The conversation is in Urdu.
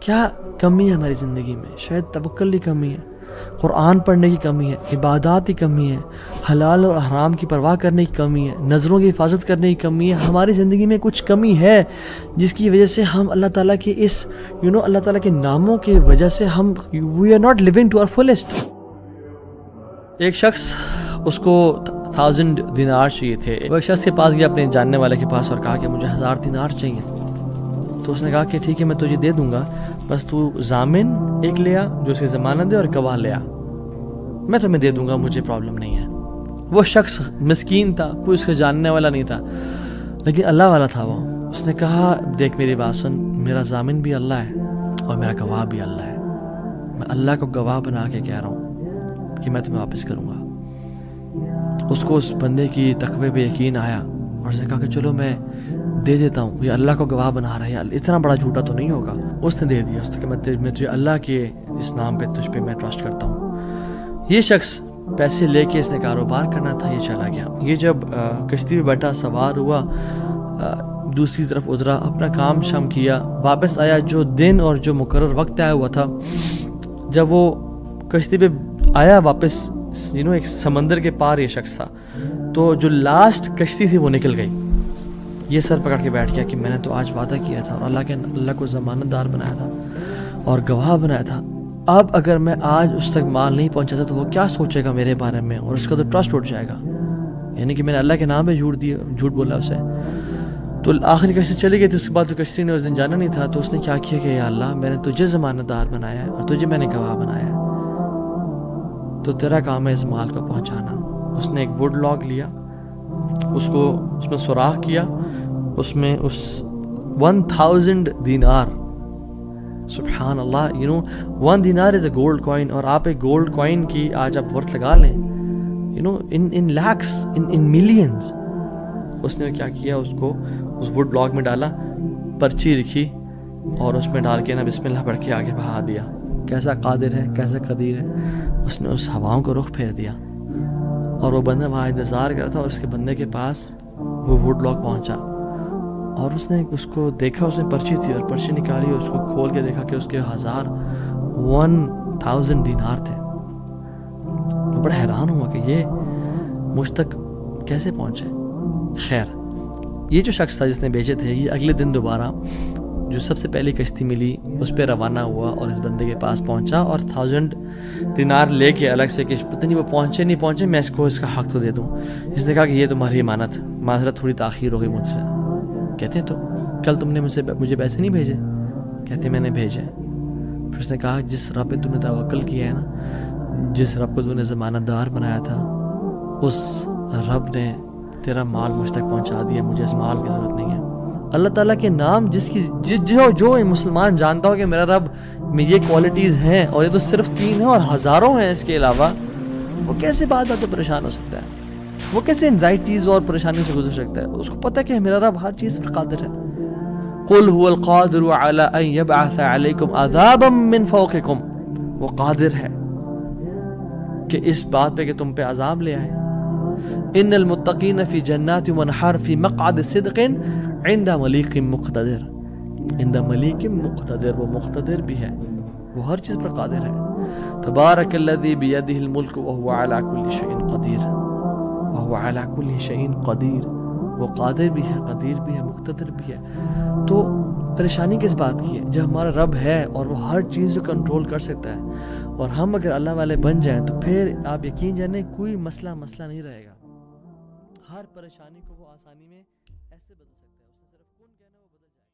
کیا کمی ہے ہماری زندگی میں؟ شاید توکل کی کمی ہے، قرآن پڑھنے کی کمی ہے، عبادات کی کمی ہے، حلال اور حرام کی پرواہ کرنے کی کمی ہے، نظروں کی حفاظت کرنے کی کمی ہے. ہماری زندگی میں کچھ کمی ہے جس کی وجہ سے ہم اللہ تعالیٰ کے اس اللہ تعالیٰ کے ناموں کی وجہ سے ہم we are not living to our fullest. ایک شخص، اس کو 1000 دینار چاہیے تھے. وہ ایک شخص کے پاس گیا، اپنے جاننے والے کے پاس، اور کہا کہ مجھے 1000 دینار چاہیے. تو اس نے کہا کہ ٹھیک ہے، میں تجھے دے دوں گا، بس تو ضامن ایک لے آ جو اس کی ضمانت دے، اور گواہ لے آ، میں تمہیں دے دوں گا، مجھے پرابلم نہیں ہے. وہ شخص مسکین تھا، کوئی اس کے جاننے والا نہیں تھا، لیکن اللہ والا تھا وہ. اس نے کہا دیکھ میری بات سن، میرا ضامن بھی اللہ ہے اور میرا گواہ بھی اللہ ہے. میں اللہ کو گواہ بنا کے کہہ رہا ہوں کہ میں تمہیں واپس کروں گا. اس کو اس بندے کی تقوی پہ یقین آیا اور اس نے کہا کہ چلو میں دے دیتا ہوں، یہ اللہ کو گواہ بنا رہا ہے، اتنا بڑا جھوٹا تو نہیں ہوگا. اس نے دے دیا. اس نے کہا میں تجھے اللہ کے اس نام پہ تجھ پہ میں ٹرسٹ کرتا ہوں. یہ شخص پیسے لے کے اس نے کاروبار کرنا تھا، یہ چلا گیا. یہ جب کشتی پہ بیٹھا، سوار ہوا، دوسری طرف اترا، اپنا کام شام کیا، واپس آیا. جو دن اور جو مقرر وقت آیا ہوا تھا، جب وہ کشتی پہ آیا واپس، ایک سمندر کے پار یہ شخص تھا، تو جو لاسٹ کشتی تھی وہ نکل گئی. یہ سر پکڑ کے بیٹھ گیا کہ میں نے تو آج وعدہ کیا تھا اور اللہ کو ضمانت دار بنایا تھا اور گواہ بنایا تھا. اب اگر میں آج اس تک مال نہیں پہنچاتا تو وہ کیا سوچے گا میرے بارے میں، اور اس کا تو ٹرسٹ اٹھ جائے گا، یعنی کہ میں نے اللہ کے نام پہ جھوٹ بولا اسے. تو آخری کشتی چلی گئی تھی. اس کے بعد تو کشتی نے اس دن جانا نہیں تھا. تو اس نے کیا کیا کہ یا اللہ، میں نے تجھے ضمانت دار بنایا ہے اور تجھے میں نے گواہ بنایا ہے، تو تیرا کام ہے اس مال کو پہنچانا. اس نے ایک ووڈ لاگ لیا، اس میں سوراخ کیا، اس میں 1000 دینار. سبحان اللہ، 1 دینار از اے گولڈ کوائن. اور آپ ایک گولڈ کوائن کی آج آپ ورتھ لگا لیں، ان لیکس، ان ملینز. اس نے کیا کیا، اس کو اس ووڈ لاگ میں ڈالا، پرچی لکھی اور اس میں ڈال کے بسم اللہ پڑھ کے آگے بہا دیا. کیسا قادر ہے، کیسا قدیر ہے. اس نے اس ہواؤں کو رخ پھیر دیا اور وہ بندہ وہاں انتظار کر رہا تھا، اور اس کے بندے کے پاس وہ ووڈ لاگ پہنچا اور اس نے اس کو دیکھا. اس میں پرچی تھی اور پرچی نکالی، اس کو کھول کے دیکھا کہ اس کے 1000 دینار تھے. وہ بڑا حیران ہوا کہ یہ مجھ تک کیسے پہنچے. خیر، یہ جو شخص تھا جس نے بیچے تھے، یہ اگلے دن دوبارہ جو سب سے پہلی کشتی ملی اس پہ روانہ ہوا اور اس بندے کے پاس پہنچا اور 1000 دینار لے کے الگ سے کہ پتہ نہیں وہ پہنچے نہیں پہنچے، میں اس کو اس کا حق تو دے دوں. اس نے کہا کہ یہ تمہاری امانت، معذرت تھوڑی تاخیر ہو گئی مجھ سے. کہتے تو کل تم نے مجھے پیسے نہیں بھیجے؟ کہتے میں نے بھیجے. پھر اس نے کہا جس رب پہ تم نے توکل کیا ہے نا، جس رب کو تم نے ضمانت دار بنایا تھا، اس رب نے تیرا مال مجھ تک پہنچا دیا، مجھے اس مال کی ضرورت نہیں ہے. اللہ تعالیٰ کے نام جو مسلمان جانتا ہو کہ میرا رب میں یہ کوالٹیز ہیں، اور یہ تو صرف 3 ہیں اور ہزاروں ہیں اس کے علاوہ، وہ کیسے بات پریشان ہو سکتا ہے؟ وہ کیسے انزائٹیز اور پریشانی سے گزر سکتا ہے؟ اس کو پتہ کہ میرا رب ہر چیز پر قادر ہے. قل هو القادر على ان يبعث عليكم عذابا من فوقكم. وہ قادر ہے کہ اس بات پہ کہ تم پہ عذاب لے آئے. ان المتقین فی جنات ونہر فی مقعد صدق عند ملیک مقتدر. عند ملیک مقتدر، وہ مقتدر بھی ہے، وہ ہر چیز پر قادر ہے. تبارک الذی بیدہ الملک وهو على كل شیء قدیر. وهو على كل شیء قدیر، وہ قادر بھی ہے، قدیر بھی ہے، مقتدر بھی ہے. تو پریشانی کس بات کی ہے جب ہمارا رب ہے اور وہ ہر چیز کو کنٹرول کر سکتا ہے، اور ہم اگر اللہ والے بن جائیں تو پھر آپ یقین جانیں کوئی مسئلہ نہیں رہے گا. ہر پریشانی کو وہ آسانی میں ایسے بدل سکتا ہے. اس نے صرف کن کہنا، وہ بدل جائے.